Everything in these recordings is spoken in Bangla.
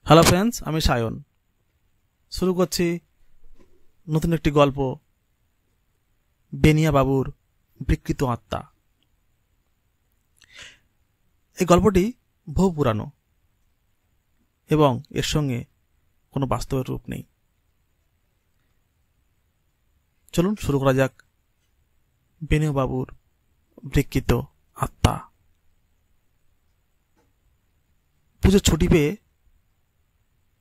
হ্যালো ফ্রেন্ডস, আমি সায়ন। শুরু করছি নতুন একটি গল্প, বেনিয়া বাবুর বিকৃত আত্মা। এই গল্পটি বহু পুরানো এবং এর সঙ্গে কোনো বাস্তবের রূপ নেই। চলুন শুরু করা যাক বেনিয়া বাবুর বিকৃত আত্মা। পুজোর ছুটি পেয়ে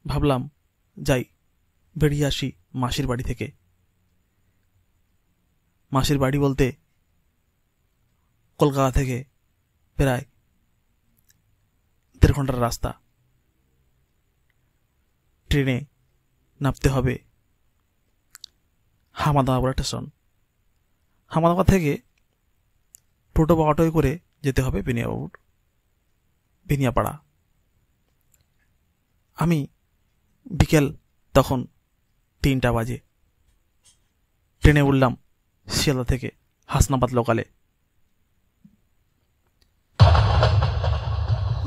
ভাবলাম যাই, বেরিয়ে আসি মাসির বাড়ি থেকে। মাসির বাড়ি বলতে কলকাতা থেকে প্রায় 1.5 ঘন্টার রাস্তা। ট্রেনে নামতে হবে হামাদাবাদ স্টেশন। হামাদাবাদ থেকে টোটো বা অটোয় করে যেতে হবে বেনিয়াপাড়া। আমি বিকেল তখন 3টা বাজে ট্রেনে উঠলাম শিয়ালদা থেকে হাসনাবাদ লোকালে।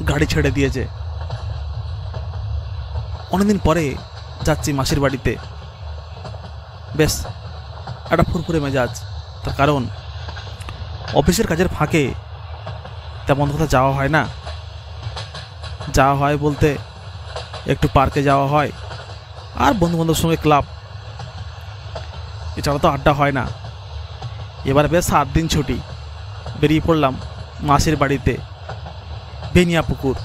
গাড়ি ছেড়ে দিয়েছে। অনেকদিন পরে যাচ্ছি মাসির বাড়িতে। বেশ একটা ফুরফুরে মেজাজ। তার কারণ অফিসের কাজের ফাঁকে তেমন কোথাও যাওয়া হয় না। যাওয়া হয় বলতে একটু পার্কে যাওয়া হয় আর বন্ধুবান্ধবের সঙ্গে ক্লাব, এছাড়া তো আড্ডা হয় না। এবার বেশ 7 দিন ছুটি, বেরিয়ে পড়লাম মাসির বাড়িতে বেনিয়াপুকুর।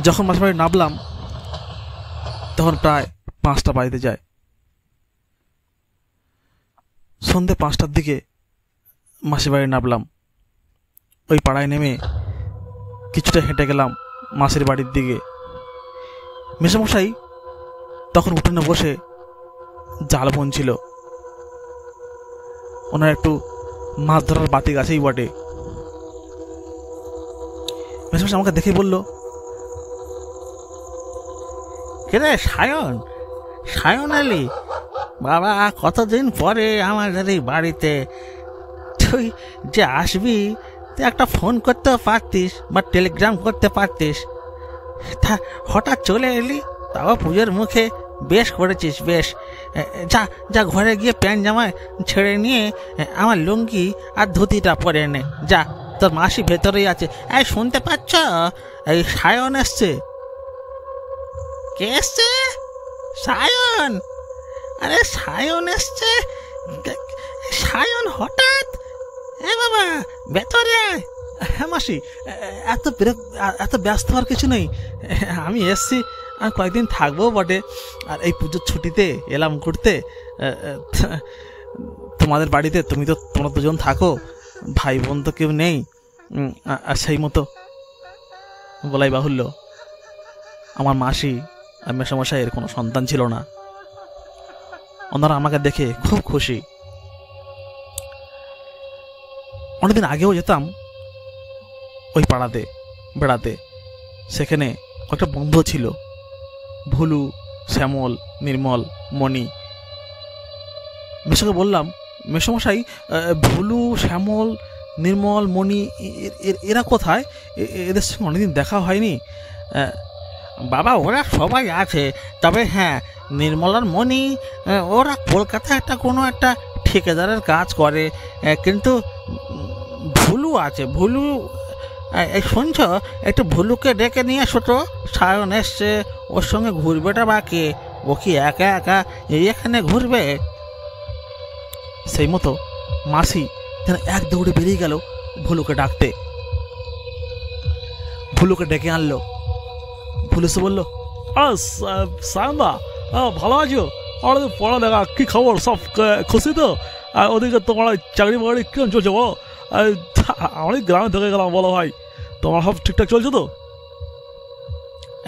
যখন মাসির বাড়ি নামলাম তখন প্রায় 5টা বাজতে যায়। সন্ধে 5টার দিকে মাসির বাড়ি নামলাম। ওই পাড়ায় নেমে কিছুটা হেঁটে গেলাম মাসির বাড়ির দিকে। মেসোমশাই তখন উঠোনে বসে জাল বুনছিল। ওনার একটু মাছ ধরার বাতি গাছেই বটে। মেসোমশাই আমাকে দেখে বলল, রে সায়ন আলী, বাবা কতদিন পরে আমাদের এই বাড়িতে। তুই যে আসবি তুই একটা ফোন করতে পারতিস বা টেলিগ্রাম করতে পারতিস, তা হঠাৎ চলে এলি। তাও পুজোর মুখে বেশ করেছিস, বেশ। যা যা ঘরে গিয়ে প্যান্ট জামা ছেড়ে নিয়ে আমার লুঙ্গি আর ধুতিটা পরে নে। যা, তোর মাসি ভেতরেই আছে। এই শুনতে পাচ্ছ, এই সায়ন এসছে। কে এসছে? সায়ন? আরে সায়ন এসছে। সায়ন হঠাৎ? এ বাবা, ভেতরে আয়। হ্যাঁ মাসি, এত ব্যস্ত হওয়ার কিছু নেই। আমি এসছি, আমি কয়েকদিন থাকবো বটে। আর এই পুজোর ছুটিতে এলাম ঘুরতে তোমাদের বাড়িতে। তোমরা দুজন থাকো, ভাই বোন তো কেউ নেই। আর সেই মতো বলাই বাহুল্য, আমার মাসি আর মেসোমশাইয়ের কোনো সন্তান ছিল না। ওনারা আমাকে দেখে খুব খুশি। অনেকদিন আগেও যেতাম ওই পাড়াতে বেড়াতে। সেখানে কয়েকটা বন্ধু ছিল, ভুলু, শ্যামল, নির্মল, মণি। মেসোকে বললাম, মেসোমশাই ভুলু, শ্যামল, নির্মল, মণি এরা কোথায়? এদের সঙ্গে অনেকদিন দেখা হয়নি। বাবা ওরা সবাই আছে, তবে হ্যাঁ, নির্মল আর মণি ওরা কলকাতায় কোনো একটা ঠিকাদারের কাজ করে। কিন্তু ভুলু আছে। ভুলু, শুনছ, একটু ভুলুকে ডেকে নিয়ে এসো তো। সায়ন এসছে, ওর সঙ্গে ঘুরবেটা বাকি। ও কি একা একা এখানে ঘুরবে? সেই মতো মাসি যেন এক দৌড়ে বেরিয়ে গেল ভুলুকে ডাকতে। ভুলুকে ডেকে আনলো। ভুলু এসে বললো, সায়নদা, ভালো আছো? আমার পড়ালেখা কি খবর? সব খুশি তো? আর ওদিকে তোমার চাকরি বাকরি কেমন চলছে বলো? অনেক গ্রামে থেকে গেলাম, বলো ভাই, তোমার সব ঠিকঠাক চলছে তো?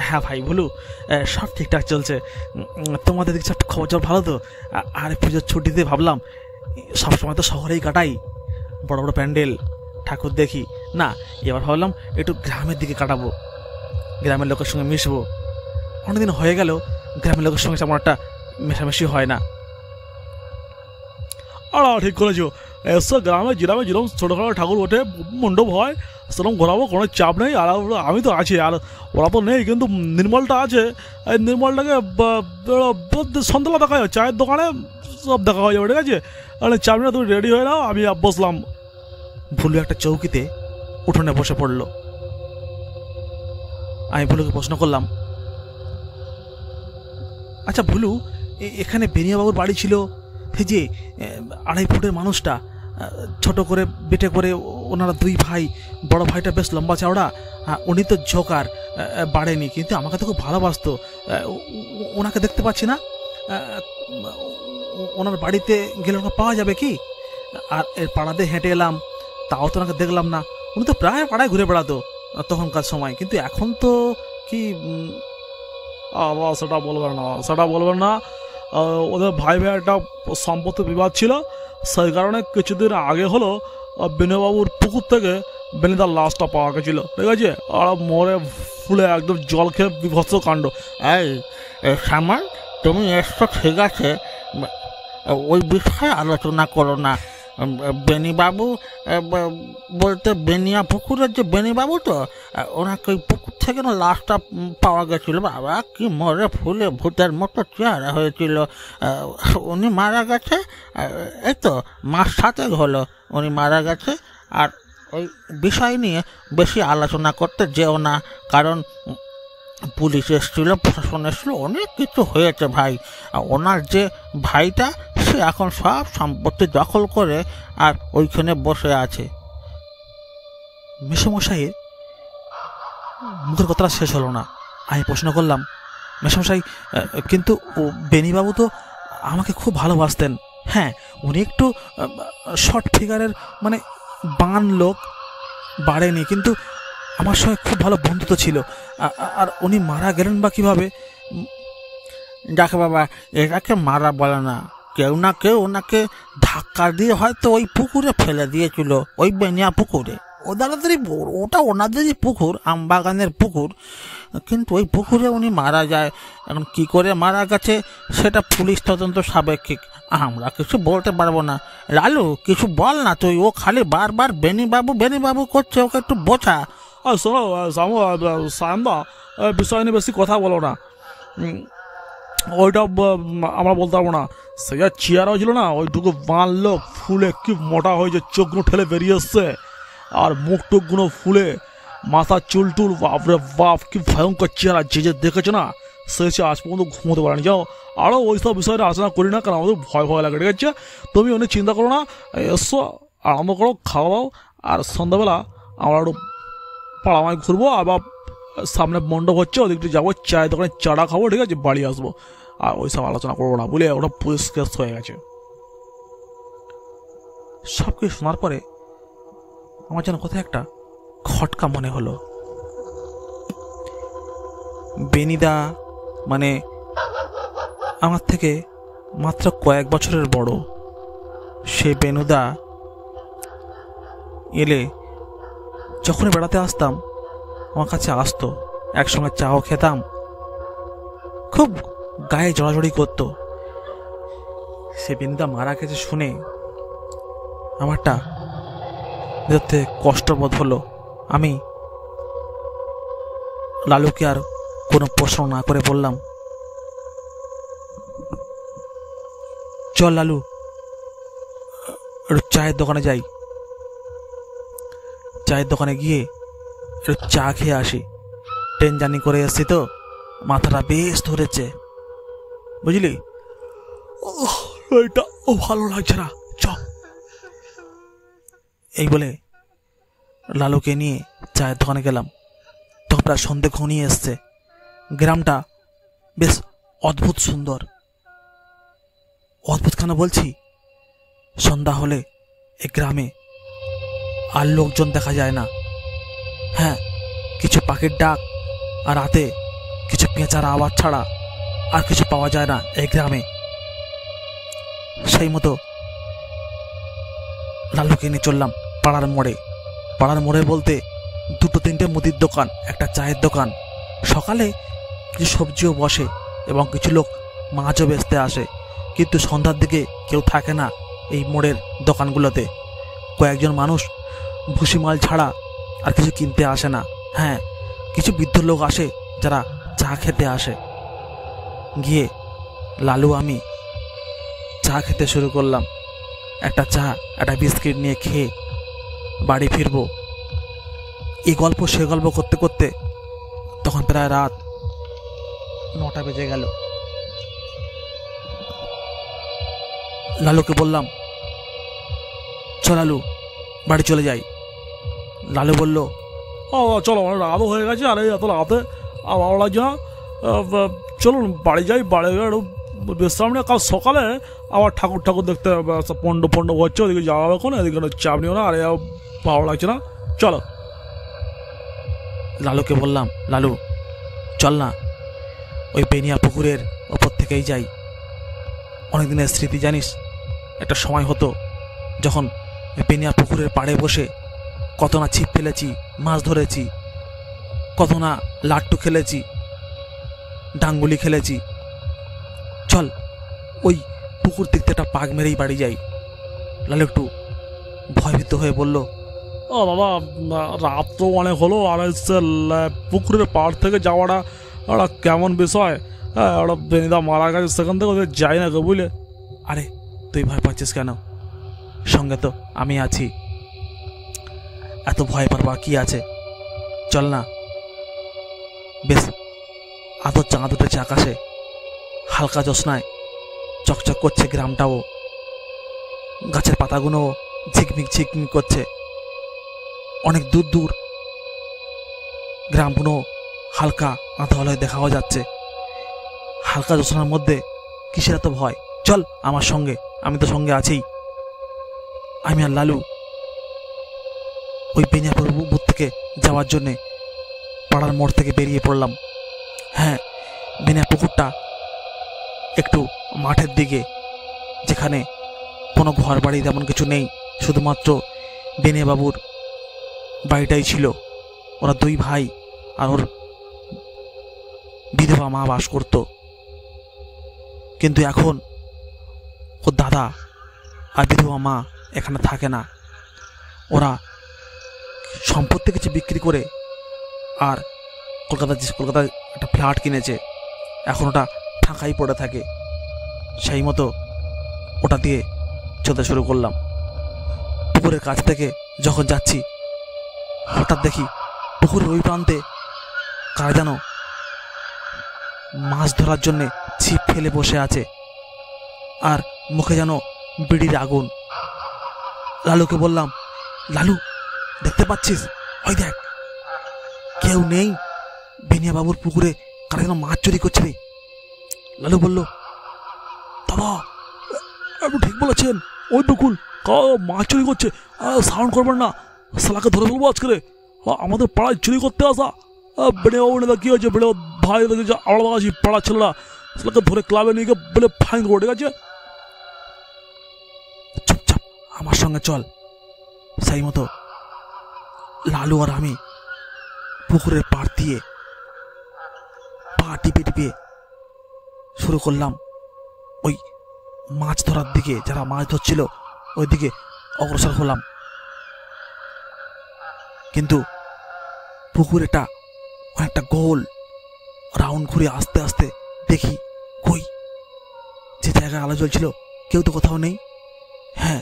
হ্যাঁ ভাই ভুলু, সব ঠিকঠাক চলছে। তোমাদের দিকে সব খবর জল ভালো তো? আর পুজোর ছুটিতে ভাবলাম সবসময় তো শহরেই কাটাই, বড় বড় প্যান্ডেল, ঠাকুর দেখি না। এবার ভাবলাম একটু গ্রামের দিকে কাটাবো, গ্রামের লোকের সঙ্গে মিশবো। অনেকদিন হয়ে গেল গ্রামের লোকের সঙ্গে তেমন একটা মেশামেশি হয় না। ঠিক করেছো। এসো গ্রামে যেরকম ছোটোখাটো ঠাকুর ওঠে, মণ্ডপ হয়, সেরকম ঘোরাবো, কোনো চাপ নেই। আর আমি তো আছি, আর ওরা তো নেই, কিন্তু নির্মলটা আছে। এই নির্মলটাকে সন্ধ্যাবেলা দেখা যাবে, চায়ের দোকানে সব দেখা হয়ে যাবে, ঠিক আছে? চাপ না, তুমি রেডি হয়ে নাও, আমি বসলাম। ভুলু একটা চৌকিতে উঠোনে বসে পড়ল। আমি ভুলুকে প্রশ্ন করলাম, আচ্ছা ভুলু, এখানে বেনিয়াবাবুর বাড়ি ছিল, এই যে 2.5 ফুটের মানুষটা, ছোট করে বেটে করে, ওনারা 2 ভাই, বড় ভাইটা বেশ লম্বা চওড়া, উনি তো জোকার, বাড়েনি, কিন্তু আমাকে তো খুব ভালোবাসতো। ওনাকে দেখতে পাচ্ছি না, ওনার বাড়িতে গেলে ওনাকে পাওয়া যাবে কি? আর এর পাড়াতে হেঁটে এলাম, তাও তো ওনাকে দেখলাম না। উনি তো প্রায় পাড়ায় ঘুরে বেড়াতো তখনকার সময়, কিন্তু এখন তো কি? সেটা বলবেন না। ওদের ভাই একটা সম্পত্তি বিবাদ ছিল, সেই কারণে কিছুদিন আগে হলো বেনিবাবুর পুকুর থেকে বেনিদার লাশটা পাওয়া গেছিল, ঠিক আছে? আর মরে ফুলে একদম জল খেয়ে বিভৎস কাণ্ড। এই সামান, তুমি এসছো ঠিক আছে, ওই বিষয়ে আলোচনা করো না। বেনিবাবু বলতে বেনিয়া পুকুরের যে বেনিবাবু, তো ওনাকে ওই পুকুর থেকে না লাশটা পাওয়া গেছিলো। বাবা, কি মরে ফুলে ভূতের মতো চেহারা হয়েছিল। উনি মারা গেছে, এই তো 7 মাস হলো উনি মারা গেছে। আর ওই বিষয় নিয়ে বেশি আলোচনা করতে যেও না, কারণ পুলিশ এসেছিল, প্রশাসন এসেছিল, অনেক কিছু হয়েছে ভাই। ওনার যে ভাইটা, সে এখন সব সম্পত্তি দখল করে আর ওইখানে বসে আছে। মেসোমশাইয়ের মুখের কথাটা শেষ হলো না। আমি প্রশ্ন করলাম, মেসোমশাই, কিন্তু বেনিবাবু তো আমাকে খুব ভালোবাসতেন। হ্যাঁ, উনি একটু শর্ট ফিগারের, মানে বান লোক, বাড়েনি, কিন্তু আমার সঙ্গে খুব ভালো বন্ধুত্ব ছিল। আর উনি মারা গেলেন বা কীভাবে? দেখো বাবা, এটাকে মারা বলে না, কেউ না কেউ ওনাকে ধাক্কা দিয়ে হয়তো ওই পুকুরে ফেলে দিয়েছিল, ওই বেনিয়া পুকুরে। ওটা ওনাদেরই পুকুর, আমবাগানের পুকুর, কিন্তু ওই পুকুরে উনি মারা যায়। এখন কি করে মারা গেছে সেটা পুলিশ তদন্ত সাপেক্ষিক, আমরা কিছু বলতে পারবো না। লালু, কিছু বল না তুই, ও খালি বারবার বেনিবাবু করছে, ওকে একটু বোঝা। শোনো সায়নদা, বিষয় নিয়ে বেশি কথা বলো না, ওইটা আমরা বলতে পারবো না। সে যা চেয়ার হয়েছিল না, ওইটুকু বানলো ফুলে কি মোটা হয়েছে, চোখগুলো ঠেলে বেরিয়ে এসছে, আর মুখ টুকগুলো ফুলে, মাথার চুল, বাপরে বাপ, কি ভয়ঙ্কর চেহারা। যে দেখেছো না, সে আজ পর্যন্ত ঘুমোতে পারেনি। যাও, আরও ওই সব বিষয়ে আলোচনা করি না, কারণ আমাদের ভয় লাগে, ঠিক আছে? তুমি অনেক চিন্তা করো না, এসো, আরম্ভ করো, খাওয়া দাও, আর সন্ধ্যাবেলা আমরা একটু পাড়ামায় ঘুরবো, আবার সামনে মণ্ডপ হচ্ছে, ওদিকটা যাবো, চায়ের দোকানে চাটা খাবো, ঠিক আছে? বাড়ি আসবো, আর ওই সব আলোচনা করবো না, বলে ওটা পুলিশ কেস হয়ে গেছে। সব কিছু শোনার পরে আমার যেন কোথায় একটা খটকা মনে হলো। বেনিদা মানে আমার থেকে মাত্র কয়েক বছরের বড়। সে বেনুদা এলে যখনই বেড়াতে আসতাম, আমার কাছে আসতো, একসঙ্গে চাও খেতাম, খুব গায়ে জড়াজড়ি করতো। সে বেনুদা মারা গেছে শুনে আমারটা দেখতে কষ্টবোধ হলো। আমি লালুকে আর কোনো প্রশ্ন না করে বললাম, চল লালু, একটু চায়ের দোকানে যাই। চায়ের দোকানে গিয়ে একটু চা খেয়ে আসি, ট্রেন জার্নি করে এসছি তো, মাথাটা বেশ ধরেছে, বুঝলি? এটা ভালো লাগছে না, চ। এই বলে লালুকে নিয়ে চায়ের দোকানে গেলাম। তখন প্রায় সন্ধে ঘনিয়ে এসছে। গ্রামটা বেশ অদ্ভুত সুন্দর। অদ্ভুত কেন বলছি, সন্ধ্যা হলে এই গ্রামে আর লোকজন দেখা যায় না। হ্যাঁ, কিছু পাখির ডাক আর রাতে কিছু পেঁচার আওয়াজ ছাড়া আর কিছু পাওয়া যায় না এই গ্রামে। সেই মতো লালুকে নিয়ে চললাম পাড়ার মোড়ে। পাড়ার মোড়ে বলতে 2-3টে মুদির দোকান, একটা চায়ের দোকান। সকালে কিছু সবজিও বসে এবং কিছু লোক মাছও বেচতে আসে, কিন্তু সন্ধ্যার দিকে কেউ থাকে না, এই মোড়ের দোকানগুলোতে কয়েকজন মানুষ ভুসিমাল ছাড়া আর কিছু কিনতে আসে না। হ্যাঁ, কিছু বৃদ্ধ লোক আসে যারা চা খেতে আসে। গিয়ে লালু আমি চা খেতে শুরু করলাম। একটা চা একটা বিস্কিট নিয়ে খেয়ে বাড়ি ফিরবো। এই গল্প সে গল্প করতে করতে তখন প্রায় রাত 9টা বেজে গেল। লালুকে বললাম, চল লালু বাড়ি চলে যাই। লালু বলল, চলো, অনেক রাতও হয়ে গেছে, আর এই এত রাতে আর ভালো লাগছে না। চলুন বাড়ি যাই, বাড়ি গিয়ে একটু বিশ্রাম নিয়ে কাল সকালে আবার ঠাকুর ঠাকুর দেখতে হবে। পণ্ড হচ্ছে, ওদিকে যাওয়া হবে, কোনো এদিকে চাপ নিও না, আর ভালো লাগছে না, চলো। লালুকে বললাম, লালু চল না, ওই বেনিয়া পুকুরের ওপর থেকেই যাই। অনেক দিনের স্মৃতি জানিস, একটা সময় হতো যখন বেনিয়া পুকুরের পাড়ে বসে কত না ছিপ ফেলেছি, মাছ ধরেছি, কত না লাট্টু খেলেছি, ডাঙ্গুলি খেলেছি। চল ওই পুকুর দিকতে একটা পাক মেরেই বাড়ি যাই। লালু একটু ভয়ভীত হয়ে বলল, ও বাবা, রাত তো অনেক হলো, আর পুকুরের পাড় থেকে যাওয়াটা একটা কেমন বিষয়। হ্যাঁ, ওটা বেনিদা মারা গেছে, সেখান থেকে ওদের যাই না, বুঝলে। আরে তুই ভয় পাচ্ছিস কেন? সঙ্গে তো আমি আছি, এত ভয় পারবার কি আছে? চল না। বেশ আদর চাঁদ উঠেছে আকাশে, হালকা জ্যোৎস্নায় চকচক করছে গ্রামটাও, গাছের পাতাগুলো ঝিকমিক ঝিকমিক করছে। অনেক দূর দূর গ্রামগুলো হালকা আধাওয়ালায় দেখাও যাচ্ছে। হালকা জ্যোৎস্নার মধ্যে কিসের এত ভয়? চল আমার সঙ্গে, আমি তো সঙ্গে আছি। আমি আর লালু ওই বেনিয়াপুর বুথ থেকে যাওয়ার জন্যে পাড়ার মোড় থেকে বেরিয়ে পড়লাম। হ্যাঁ, বেনিয়া পুকুরটা একটু মাঠের দিকে, যেখানে কোনো ঘর বাড়ি তেমন কিছু নেই, শুধুমাত্র বেনিয়া বাবুর বাড়িটাই ছিল। ওরা দুই ভাই আর ওর বিধবা মা বাস করত। কিন্তু এখন ওর দাদা আর বিধবা মা এখানে থাকে না। ওরা সম্পত্তি কিছু বিক্রি করে আর কলকাতায় একটা ফ্ল্যাট কিনেছে। এখন ওটা ফাঁকাই পড়ে থাকে। সেই মতো ওটা দিয়ে চলতে শুরু করলাম। পুকুরের কাছ থেকে যখন যাচ্ছি, হঠাৎ দেখি পুকুরের ওই প্রান্তে কারা যেন মাছ ধরার জন্যে ছিপ ফেলে বসে আছে, আর মুখে যেন বিড়ির আগুন। লালুকে বললাম, লালু দেখতে পাচ্ছিস? ওই দেখ, কেউ নেই, বেনিয়া বাবুর পুকুরে কারা যেন মাছ চুরি করছে রে। লালু বলল, দাদা আপনি ঠিক বলেছেন, ওই পুকুর মাছ চুরি করছে, সাউন্ড করবেন না, শালাকে ধরে ফেলবো আজকে। আমাদের পাড়ায় চুরি করতে আসা বেড়ে বাবু নেতা কি হয়েছে, বেড়ে ভাই আলাদা আছি, পাড়ার ছেলেরা শালাকে ধরে ক্লাবে নিয়ে গিয়ে বলে ফাইন করবো, ঠিক আছে? চুপচাপ আমার সঙ্গে চল। সেই মতো লালু আর আমি পুকুরের পাড় দিয়ে পা টিপে টিপে শুরু করলাম ওই মাছ ধরার দিকে। যারা মাছ ধরছিল ওই দিকে অগ্রসর হলাম। কিন্তু পুকুরেটা অনেকটা গোল রাউন্ড ঘুরে আস্তে আস্তে দেখি, কই যে জায়গায় আলো জ্বলছিল কেউ তো কোথাও নেই। হ্যাঁ,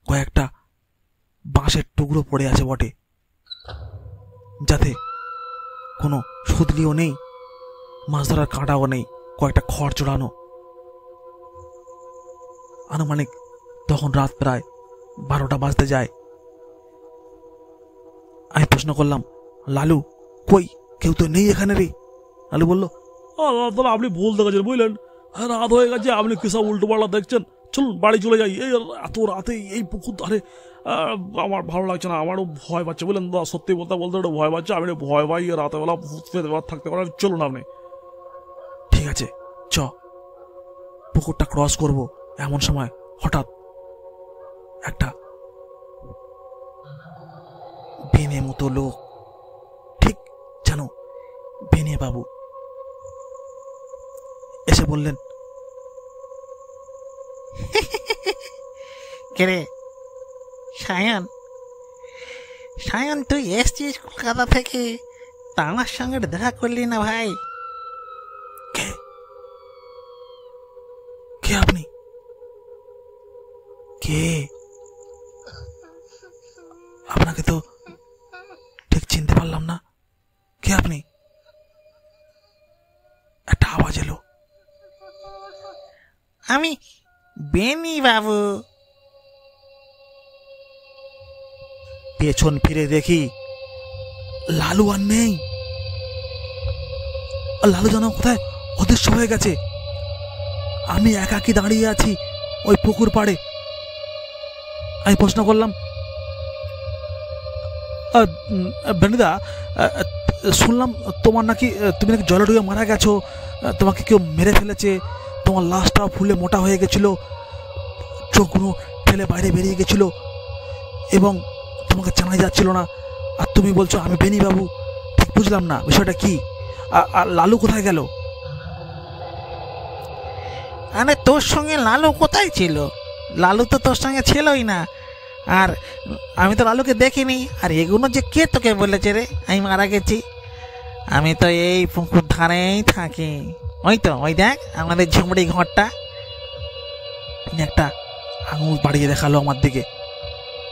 কয়েকটা বাঁশের টুকরো পড়ে আছে বটে, যাতে কোনো সুদলিও নেই, মাছ ধরার কাঁটাও নেই, কয়েকটা খড় চড়ানো। আনুমানিক তখন রাত প্রায় 12টা বাজতে যায়। আমি প্রশ্ন করলাম, লালু কই, কেউ তো নেই এখানে রে? লালু বলল, দাদা আপনি ভুল দেখেছেন, বুঝলেন, রাত হয়ে গেছে, আপনি কিসব উল্টো পাল্টা দেখছেন, চলুন বাড়ি চলে যাই। এই এত রাতে এই পুকুর ধারে আমার ভালো লাগছে না, আমারও ভয় পাচ্ছে, বুঝলেন দাদা, সত্যি বলতে বলতে একটু ভয় পাচ্ছে, আমি ভয় পাই রাতেবেলা থাকতে পারেন, চলুন আপনি। ঠিক আছে চ। পুকুরটা ক্রস করব, এমন সময় হঠাৎ একটা বেনে মতো লোক, ঠিক যেন বেনে বাবু, এসে বললেন, কে সায়ন, সায়ন তুই এসছিস কলকাতা থেকে, তা আমার সঙ্গে দেখা করলি না ভাই? কে কে আপনি? কে? আপনাকে তো ঠিক চিনতে পারলাম না। কে আপনি? একটা আওয়াজ এলো। আমি বেনি বাবু। পেছন ফিরে দেখি লালু আর নেই। আর লালু যেন কোথায় অদৃশ্য হয়ে গেছে। আমি একাকি দাঁড়িয়ে আছি ওই পুকুর পাড়ে। আমি প্রশ্ন করলাম, বেনুদা, শুনলাম তোমার নাকি তুমি নাকি জলে ডুবে মারা গেছো, তোমাকে কেউ মেরে ফেলেছে, তোমার লাশটা ফুলে মোটা হয়ে গেছিল, চোখগুলো ঠেলে বাইরে বেরিয়ে গেছিল এবং তোমাকে জানা যাচ্ছিল না, আর তুমি বলছো আমি বেনি বাবু। ঠিক বুঝলাম না বিষয়টা কি। আর লালু কোথায় গেল? আরে তোর সঙ্গে লালু কোথায় ছিল? লালু তো তোর সঙ্গে ছিলই না। আর আমি তো লালুকে দেখিনি। আর এগুলো যে কে তোকে বলেছে রে আমি মারা গেছি? আমি তো এই পুকুর ধারেই থাকি। ওই তো ওই দেখ আমাদের ঝুমড়ি ঘরটা। একটা আঙুল বাড়িয়ে দেখালো আমার দিকে।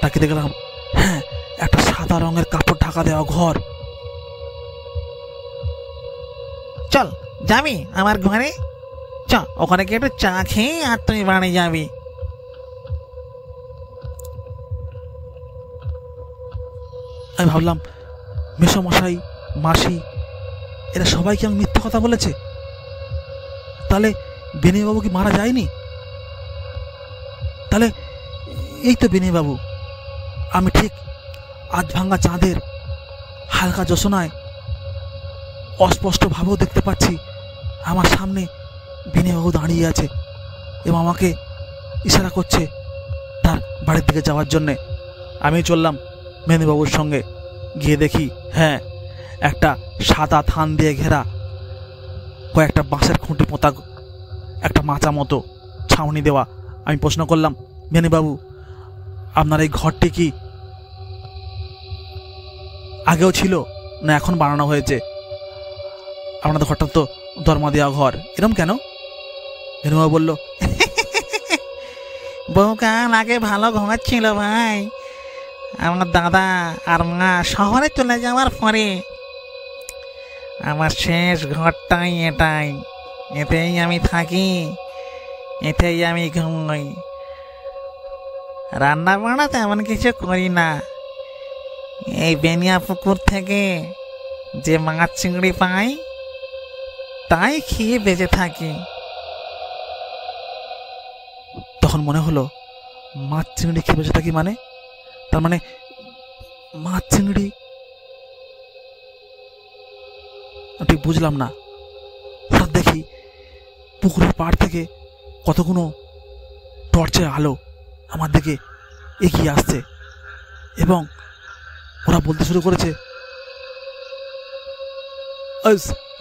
তাকে দেখলাম, হ্যাঁ, একটা সাদা রঙের কাপড় ঢাকা দেওয়া ঘর। চল যাবি আমার ঘরে? চ, ওখানে গিয়ে একটু চা খেয়ে আর তুই বাড়ি যাবি। আমি ভাবলাম, মেসোমশাই, মাসি, এরা সবাই কি আমি মিথ্যা কথা বলেছে? তাহলে বেনিবাবু কি মারা যায়নি? তাহলে এই তো বেনিবাবু। আমি ঠিক আধ ভাঙা চাঁদের হালকা জ্যোৎস্নায় অস্পষ্টভাবেও দেখতে পাচ্ছি আমার সামনে বেনিবাবু দাঁড়িয়ে আছে এবং আমাকে ইশারা করছে তার বাড়ির দিকে যাওয়ার জন্যে। আমি চললাম বেনিবাবুর সঙ্গে। গিয়ে দেখি, হ্যাঁ, একটা সাদা থান দিয়ে ঘেরা, কয়েকটা বাঁশের খুঁটি পোঁতা একটা মাচা মতো ছাউনি দেওয়া। আমি প্রশ্ন করলাম, বেনিবাবু, আপনার এই ঘরটি কি আগেও ছিল না এখন বানানো হয়েছে? আপনাদের ঘরটা তো দরমা দেওয়া ঘর, এরকম কেন? বেনিবাবু বলল, বহুকাল আগে ভালো ঘর ছিল ভাই। আমার দাদা আর মা শহরে চলে যাওয়ার পরে আমার শেষ ঘরটাই এটাই। এতেই আমি থাকি, এতেই আমি ঘুমাই। রান্না বান্না তেমন কিছু করি না। এই বেনিয়া পুকুর থেকে যে মাছ চিংড়ি পাই তাই খেয়ে বেঁচে থাকি। তখন মনে হলো, মাছ চিংড়ি খেয়ে বেঁচে থাকি মানে? তার মানে মাছ চিংড়ি? ঠিক বুঝলাম না। হঠাৎ দেখি পুকুরের পাড় থেকে কতগুলো টর্চের আলো আমার দিকে এগিয়ে আসছে এবং ওরা বলতে শুরু করেছে,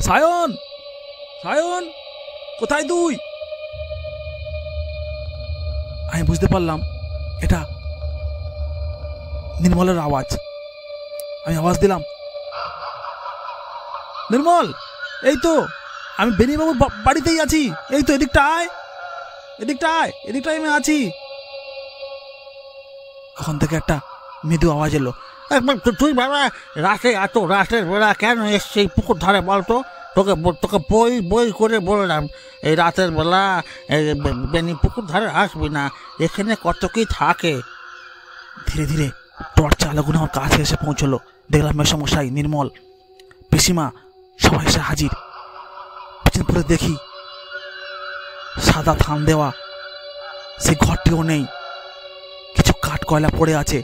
সায়ন, সায়ন, কোথায় তুই? আমি বুঝতে পারলাম এটা নির্মলের আওয়াজ। আমি আওয়াজ দিলাম, নির্মল, এই তো আমি বেনিবাবুর বাড়িতেই আছি, এই তো এদিকটা আয়, এদিকটা আয়, এদিকটায় আমি আছি। ওখান থেকে একটা মৃদু আওয়াজ এলো, তুই বাবা রাতে এত রাতের বেলা কেন এসছে এই পুকুর ধারে বলতো? তোকে তোকে বই বই করে বললাম এই রাতের বেলা বেনি পুকুর ধারে আসবি না, এখানে কত কি থাকে। ধীরে ধীরে টর্চ আলোগুলো আমার কাছে এসে পৌঁছলো। দেখলাম মেসমশাই, নির্মল, পিসিমা সবাই এসে হাজির। পিছন করে দেখি সাদা থান দেওয়া সেই ঘরটিও নেই। কিছু কাঠ কয়লা পড়ে আছে।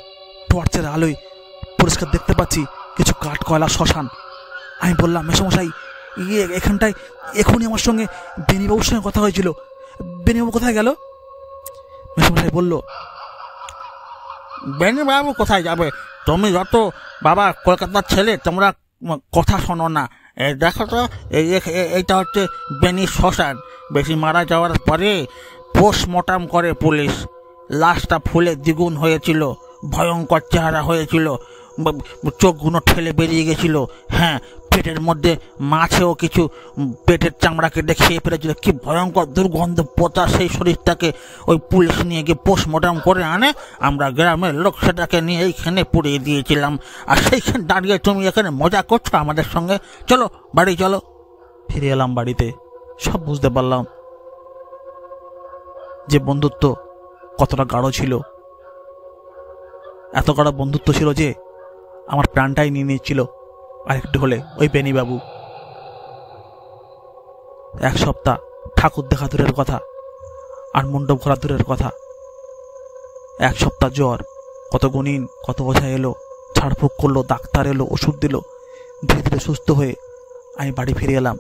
টর্চের আলোয় পরিষ্কার দেখতে পাচ্ছি কিছু কাঠ কয়লা শ্মশান। আমি বললাম, মেসমশাই, এখানটায় এখনই আমার সঙ্গে বেনিবাবুর সঙ্গে কথা হয়েছিল, বেনিবাবু কোথায় গেল? মেসমশাই বলল, বেনিবাবু কোথায় যাবে? তুমি যত বাবা কলকাতার ছেলে তোমরা কথা শোনো না। দেখো তো এইটা হচ্ছে বেনি শ্মশান। বেশি মারা যাওয়ার পরে পোস্টমর্টম করে পুলিশ। লাশটা ফুলে দ্বিগুণ হয়েছিল, ভয়ঙ্কর চেহারা হয়েছিল, চোখগুলো ঠেলে বেরিয়ে গেছিল। হ্যাঁ, পেটের মধ্যে মাছেও কিছু পেটের চামড়া কেটে খেয়ে ফেলেছিল। কি ভয়ঙ্কর দুর্গন্ধ, পচা সেই শরীরটাকে ওই পুলিশ নিয়ে গিয়ে পোস্টমর্টম করে আনে। আমরা গ্রামের লোক সেটাকে নিয়ে এইখানে পুড়িয়ে দিয়েছিলাম, আর সেইখানে দাঁড়িয়ে তুমি এখানে মজা করছো আমাদের সঙ্গে। চলো বাড়ি চলো। ফিরে এলাম বাড়িতে, সব বুঝতে পারলাম যে বন্ধুত্ব কতটা গাঢ় ছিল। এত গাঢ় বন্ধুত্ব ছিল যে আমার প্রাণটাই নিয়ে নিচ্ছিল আরেকটু হলে ওই বেনিবাবু। এক সপ্তাহ ঠাকুর দেখা দূরের কথা, আর মণ্ডপ ঘোরা দূরের কথা। এক সপ্তাহ জ্বর, কত গুণিন কত ওঝা এলো, ঝাড়ফুঁক করলো, ডাক্তার এলো, ওষুধ দিল। ধীরে ধীরে সুস্থ হয়ে আমি বাড়ি ফিরে এলাম,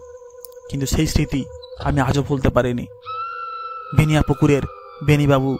কিন্তু সেই স্মৃতি আমি আজও ভুলতে পারিনি। বেনিয়াপুকুরের বেনিবাবু